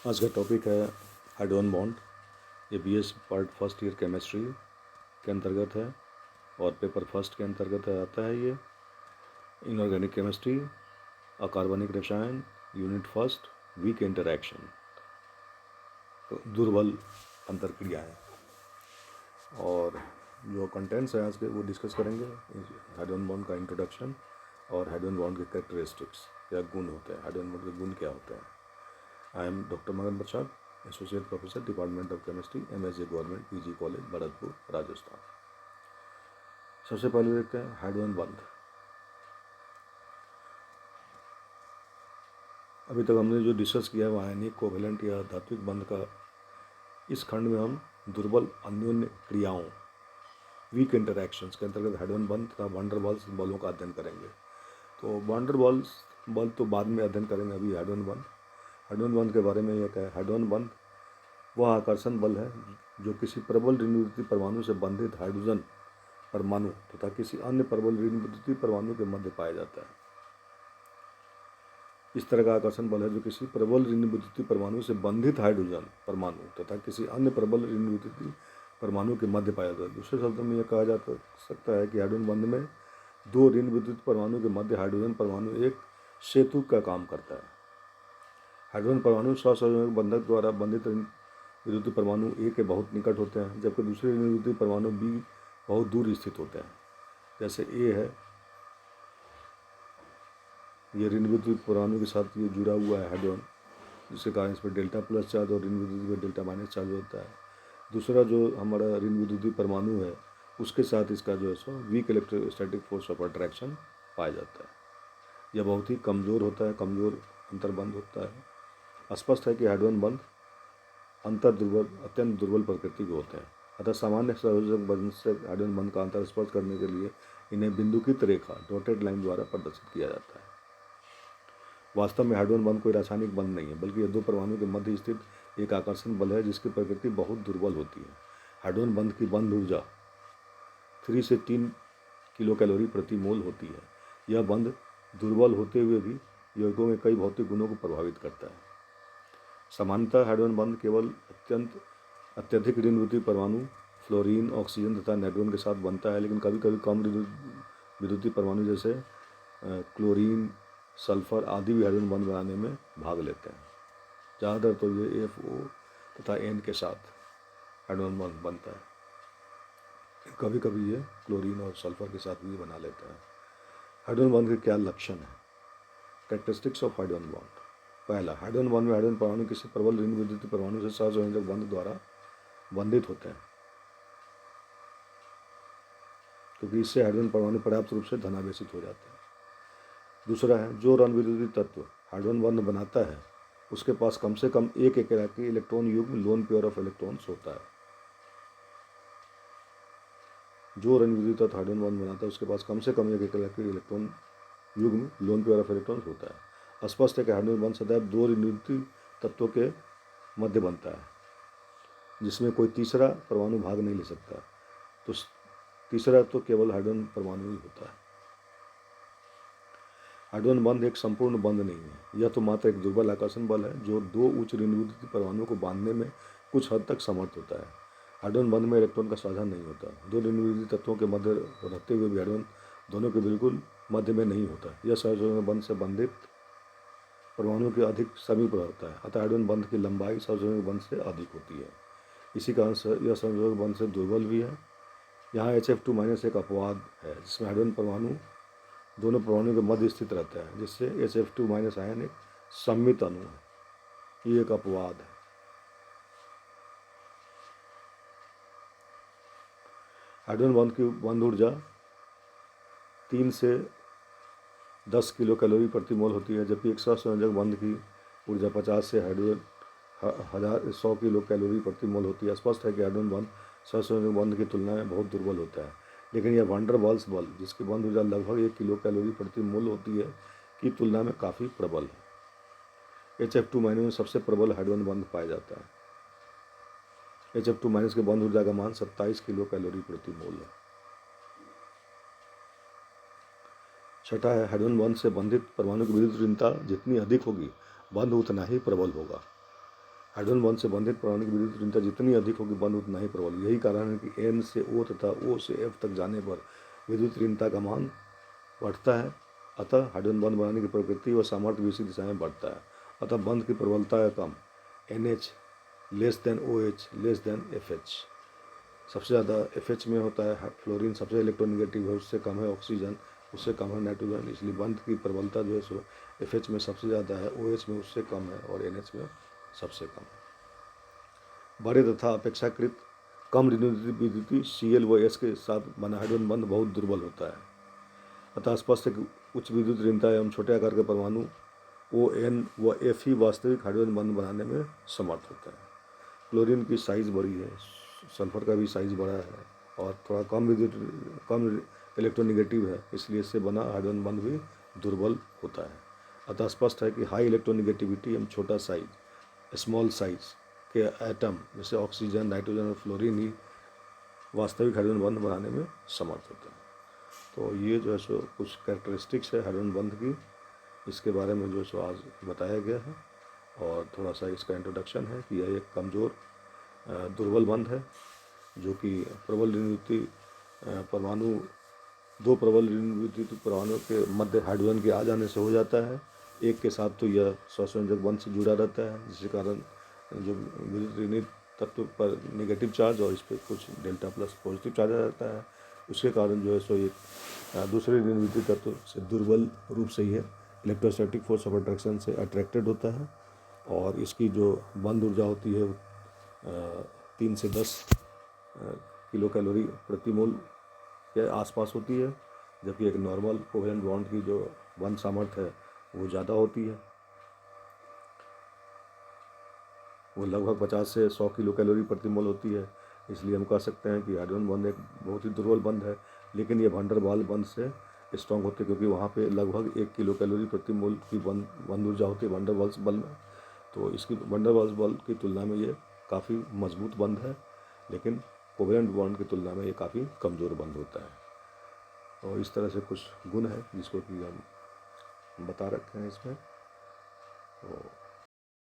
आज का टॉपिक है हाइड्रोजन बॉन्ड। ये BS part first year chemistry के अंतर्गत है और पेपर फर्स्ट के अंतर्गत आता है। ये इनऑर्गेनिक केमिस्ट्री, अकार्बनिक रसायन, यूनिट फर्स्ट, वीक इंटरैक्शन, दुर्बल अंतरक्रियाएँ। और जो कंटेंट्स हैं आज के वो डिस्कस करेंगे। हाइड्रोजन बॉन्ड का इंट्रोडक्शन और हाइड्रोजन बॉन्ड के कैरेक्टरिस्टिक्स, क्या गुण होते हैं, हाइड्रोजन बॉन्ड के गुण क्या होते हैं। आई am doctor Magan Prasad, associate professor, department of chemistry, MSc government PG college, Bharatpur, Rajasthan. सबसे पहले देखते हैं हाइड्रोजन बंध। अभी तक हमने जो डिस्कस किया है वो आयनिक, कोवेलेंट या धात्विक बंध का। इस खंड में हम दुर्बल अन्योन्य क्रियाओं, वीक इंटरैक्शंस के अंतर्गत हाइड्रोजन बंध तथा वान डेर वाल्स बलों का अध्ययन करेंगे। तो वान डेर वाल्स बल तो बाद में अध्ययन करेंगे। अभी हाइड्रोजन बंध। हाइड्रोजन बंध के बारे में यह क्या है। हाइड्रोजन बंध वह आकर्षण बल है जो किसी प्रबल ऋण विद्युतीय परमाणु से बंधित हाइड्रोजन परमाणु तथा किसी अन्य प्रबल ऋण विद्युतीय परमाणु के मध्य पाया जाता है। इस तरह का आकर्षण बल है जो किसी प्रबल ऋण विद्युतीय परमाणु से बंधित हाइड्रोजन परमाणु तथा किसी अन्य प्रबल ऋण विद्युतीय परमाणु के मध्य पाया जाता है। दूसरे शब्दों में यह कहा जा सकता है कि हाइड्रोजन बंध में दो ऋण विद्युत परमाणु के मध्य हाइड्रोजन परमाणु एक सेतु का काम करता है। हाइड्रोजन परमाणु सहसंयोजक बंधक द्वारा बंधित ऋण विद्युतीय परमाणु ए के बहुत निकट होते हैं, जबकि दूसरे ऋण विद्युतीय परमाणु बी बहुत दूर स्थित होते हैं। जैसे ए है, ये ऋण विद्युतीय परमाणु के साथ ये जुड़ा हुआ है हाइड्रोजन, जिसके कारण इस पर डेल्टा प्लस चार्ज और ऋण विद्युतीय पर डेल्टा माइनस चार्ज होता है। दूसरा जो हमारा ऋण विद्युतीय परमाणु है उसके साथ इसका जो है so weak electrostatic force of attraction पाया जाता है। यह बहुत ही कमज़ोर होता है, कमज़ोर अंतर्बंध होता है। स्पष्ट है कि हाइड्रोजन बंध अत्यंत दुर्बल प्रकृति के होते हैं। अतः सामान्य संयोजक बंध से हाइड्रोजन बंध का अंतर स्पष्ट करने के लिए इन्हें बिंदुकित रेखा, डॉटेड लाइन द्वारा प्रदर्शित किया जाता है। वास्तव में हाइड्रोजन बंध कोई रासायनिक बंध नहीं है, बल्कि यह दो परमाणु के मध्य स्थित एक आकर्षण बल है जिसकी प्रकृति बहुत दुर्बल होती है। हाइड्रोजन बंध की बंध ऊर्जा 3 से 3 किलो कैलोरी प्रति मोल होती है। यह बंध दुर्बल होते हुए भी यौगिकों के कई भौतिक गुणों को प्रभावित करता है। सामान्यतः हाइड्रोजन बंध केवल अत्यधिक ऋण विद्युतीय परमाणु फ्लोरीन, ऑक्सीजन तथा नाइट्रोजन के साथ बनता है, लेकिन कभी कभी कम विद्युतीय परमाणु जैसे क्लोरीन, सल्फर आदि भी हाइड्रोजन बंध बनाने में भाग लेते हैं। ज़्यादातर तो ये FO तथा N के साथ हाइड्रोजन बंध बनता है। कभी कभी ये क्लोरीन और सल्फर के साथ भी बना लेते हैं। हाइड्रोजन बंध के क्या लक्षण हैं। Characteristics of hydrogen bond. पहला, हाइड्रोजन बॉन्ड में हाइड्रोजन परमाणु किसी प्रबल ऋण विद्युतीय परमाणु से सहसंयोजक बंध द्वारा बंधित होते हैं, क्योंकि इससे हाइड्रोजन परमाणु पर्याप्त रूप से धनावेशित हो जाते हैं। दूसरा है, जो ऋण विद्युतीय तत्व हाइड्रोजन बंध बनाता है उसके पास कम से कम एक एकाकी इलेक्ट्रॉन युग्म लोन पेयर ऑफ इलेक्ट्रॉन्स होता है। जो ऋण विद्युतीय तत्व हाइड्रोजन बंध बनाता है उसके पास कम से कम एक एकाकी इलेक्ट्रॉन युग्म लोन पेयर ऑफ इलेक्ट्रॉन्स होता है। स्पष्ट है कि हाइड्रोजन बंध सदैव दो ऋण विद्युतीय तत्वों के मध्य बनता है, जिसमें कोई तीसरा परमाणु भाग नहीं ले सकता। तो तीसरा तो केवल हाइड्रोजन परमाणु ही होता है। हाइड्रोजन बंध एक संपूर्ण बंध नहीं है, यह तो मात्र एक दुर्बल आकर्षण बल है जो दो उच्च ऋण विद्युतीय परमाणुओं को बांधने में कुछ हद तक समर्थ होता है। हाइड्रोजन बंध में इलेक्ट्रॉन का साझा नहीं होता। दो ऋण विद्युतीय तत्वों के मध्य रहते हुए भी हाइड्रोजन दोनों के बिल्कुल मध्य में नहीं होता। यह सहसंयोजक बंध से बंधित परमाणुओं के अधिक समीप रहता है। अतः हाइड्रोजन बंध की लंबाई सहसंयोजक बंध से अधिक होती है। इसी कारण से यह सहसंयोजक बंध से दुर्बल भी है। यहाँ HF2- एक अपवाद है जिसमें हाइड्रोजन परमाणु दोनों परमाणुओं के मध्य स्थित रहता है, जिससे HF2- आयन एक सममित अणु है। ये एक अपवाद है। हाइड्रोजन बंध की बंध ऊर्जा 3 से 10 किलो कैलोरी प्रति मोल होती है, जबकि एक सहसंयोजक बंध की ऊर्जा 50 से 100 किलो कैलोरी प्रति मोल होती है। स्पष्ट है कि हाइड्रोजन बंध सहसंयोजक बंध की तुलना में बहुत दुर्बल होता है, लेकिन यह वान डेर वाल्स बल, जिसकी बंध ऊर्जा लगभग 1 किलो कैलोरी प्रति मोल होती है, की तुलना में काफ़ी प्रबल है। HF2- में सबसे प्रबल हाइड्रोजन बंध पाया जाता है। HF2- के बंध ऊर्जा का मान 27 किलो कैलोरी प्रति मोल है। छठा है, हाइड्रोजन बंध से बंधित परमाणु की विद्युत ऋणता जितनी अधिक होगी बंध उतना ही प्रबल होगा। हाइड्रोजन बंध से बंधित परमाणु की विद्युत ऋणता जितनी अधिक होगी बंध उतना ही प्रबल। यही कारण है कि N से O तथा O से F तक जाने पर विद्युत ऋणता का मान बढ़ता है। अतः हाइड्रोजन बंध बनाने की प्रकृति व सामर्थ्य भी इसी दिशा में बढ़ता है। अतः बंध की प्रबलता का कम NH less than OH less than FH। सबसे ज़्यादा FH में होता है फ्लोरीन, सबसे इलेक्ट्रोनिगेटिव है, उससे कम है ऑक्सीजन, उससे कम है नाइट्रोजन। इसलिए बंध की प्रबलता जो है सो FH में सबसे ज़्यादा है, OH में उससे कम है और NH में सबसे कम है। बड़े तथा अपेक्षाकृत कम विद्युतीय Cl व S के साथ बना हाइड्रोजन बंध बहुत दुर्बल होता है। अतः स्पष्ट है कि उच्च विद्युत ऋणता एवं छोटे आकार के परमाणु ON व F ही वास्तविक हाइड्रोजन बंध बनाने में समर्थ होता है। क्लोरीन की साइज़ बड़ी है, सल्फर का भी साइज़ बड़ा है और थोड़ा कम इलेक्ट्रोनिगेटिव है, इसलिए इससे बना हाइड्रोजन बंध भी दुर्बल होता है। अतः स्पष्ट है कि हाई इलेक्ट्रोनिगेटिविटी एवं छोटा साइज स्मॉल साइज के एटम जैसे ऑक्सीजन, नाइट्रोजन और फ्लोरीन ही वास्तविक हाइड्रोजन बंध बनाने में समर्थ होते हैं। तो ये जो है सो कुछ कैरेक्टरिस्टिक्स है हाइड्रोजन बंध की, इसके बारे में जो है सो आज बताया गया है और थोड़ा सा इसका इंट्रोडक्शन है कि यह एक कमज़ोर दुर्बल बंध है जो कि प्रबल ऋणविद्युतीय परमाणु, दो प्रबल ऋणविद्युतीय परमाणु के मध्य हाइड्रोजन के आ जाने से हो जाता है। एक के साथ तो यह स्वसंयोजक बंध से जुड़ा रहता है, जिसके कारण जो विद्युत ऋणित तत्व पर नेगेटिव चार्ज और इस पर कुछ डेल्टा प्लस पॉजिटिव चार्ज आ जाता है। उसके कारण जो है सो ये दूसरे ऋणविद्युतीय तत्व से दुर्बल रूप से ही है इलेक्ट्रोस्टैटिक फोर्स ऑफ अट्रैक्शन से अट्रैक्टेड होता है और इसकी जो बंध ऊर्जा होती है 3 से 10 किलो कैलोरी प्रति मोल के आसपास होती है, जबकि एक नॉर्मल कोवेलेंट बॉन्ड की जो बंध सामर्थ्य है वो ज़्यादा होती है, वो लगभग 50 से 100 किलो कैलोरी प्रति मोल होती है। इसलिए हम कह सकते हैं कि हाइड्रोजन बंध एक बहुत ही दुर्बल बंध है, लेकिन ये वैन डर वाल्स बंध से स्ट्रॉन्ग होते हैं क्योंकि वहाँ पे लगभग 1 किलो कैलोरी प्रति मोल की बंध ऊर्जा होती है वैन डर वाल्स बल में। तो इसकी वैन डर वाल्स बल की तुलना में ये काफ़ी मजबूत बंध है, लेकिन कोवेलेंट बॉन्ड की तुलना में ये काफ़ी कमज़ोर बंध होता है। और इस तरह से कुछ गुण है जिसको कि हम बता रखे हैं इसमें। तो